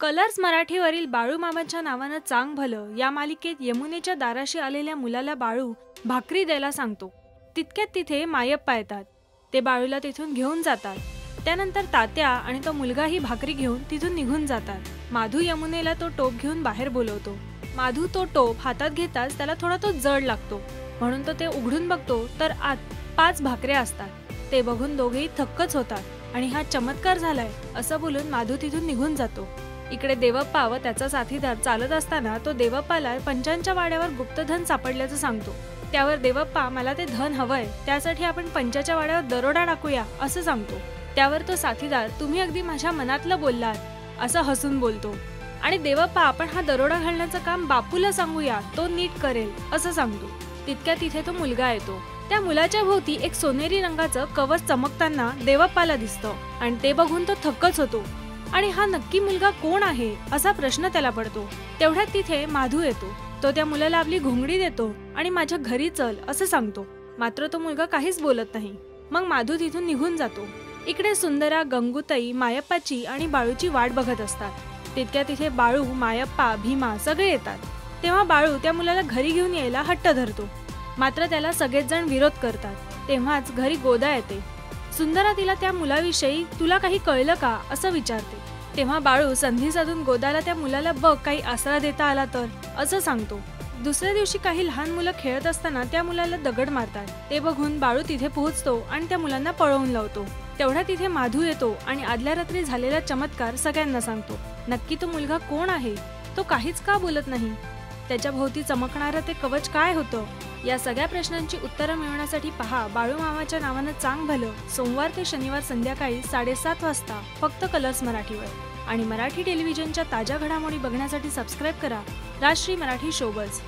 Colours मराठीवरील Balu मामाच्या नावानं चांग भलं या मालिकेत यमुनेच्या दाराशी आलेल्या मुलाला बाळू भाकरी द्यायला सांगतो. तितक्यात तिथे मायप्पा येतात. ते बाळूला तिथून घेऊन जातात. त्यानंतर तात्या आणि तो मुलगाही भाकरी घेऊन तिथून निघून जातात. माधू यमुनेला तो टोप घेऊन बाहेर बोलवतो. माधू तो टोप हातात घेताच त्याला थोडा तो जड लागतो, म्हणून तो ते उघडून बघतो तर आत 5 भाकऱ्या असतात. ते बघून दोघेही थक्कच होतात आणि हा चमत्कार झालाय असं बोलून माधू तिथून निघून जातो. इकडे देवप्पा व त्याचा साथीदार चालत असताना तो देवप्पाला पंचांच्या वाड्यावर गुप्तधन सापडल्याचं सांगतो. त्यावर देवप्पा, मला ते धन हवंय, त्यासाठी आपण पंचाच्या वाड्यावर दरोडा टाकूया असं सांगतो. त्यावर तो साथीदार, तुम्ही अगदी माझ्या मनातलं बोललात असं हसून बोलतो. आणि देवप्पा, आपण हा दरोडा घालण्याचं काम बापूला सांगूया, तो नीट करेल असं सांगतो. तितक्या तिथे तो मुलगा येतो. त्या मुलाच्या भोवती एक सोनेरी रंगाचं कवच चमकताना देवप्पाला दिसतं आणि ते बघून तो थक्कच होतो. आणि हा नक्की मुलगा कोण आहे असा प्रश्न त्याला पडतो. तेवढ्यात तिथे माधू येतो. तो त्या मुलाला आपली घोंगडी देतो आणि माझ्या घरी चल असं सांगतो. मात्र तो मुलगा काहीच बोलत नाही. मग माधू तिथून निघून जातो. इकडे सुंदरा, गंगूताई, मायप्पाची आणि बाळूची वाट बघत असतात. तितक्या तिथे बाळू, मायप्पा, भीमा सगळे येतात. तेव्हा बाळू त्या मुलाला घरी घेऊन यायला हट्ट धरतो. मात्र त्याला सगळेच जण विरोध करतात. तेव्हाच घरी गोदा येते. सुंदरा तिला त्या मुलाविषयी तुला काही कळलं का असं विचारते. तेव्हा बाळू संधी साधून गोदाला त्या मुलाला बघ काही आसरा देता आला तर असं सांगतो. दुसऱ्या दिवशी काही लहान मुलं खेळत असताना त्या मुलाला दगड मारतात. ते बघून बाळू तिथे पोहोचतो आणि त्या मुलांना पळवून लावतो. तेवढा तिथे माधू येतो आणि आदल्या रात्री झालेला चमत्कार सगळ्यांना सांगतो. नक्की तो मुलगा कोण आहे, तो काहीच का बोलत नाही, त्याच्या भोवती चमकणारं ते कवच काय होतं, या सगळ्या प्रश्नांची उत्तरं मिळवण्यासाठी पहा बाळू मामाच्या नावानं चांग भलं, सोमवार ते शनिवार संध्याकाळी 7:30 वाजता फक्त कलर्स मराठीवर. आणि मराठी टेलिव्हिजनच्या ताज्या घडामोडी बघण्यासाठी सबस्क्राईब करा राष्ट्रीय मराठी शोबज.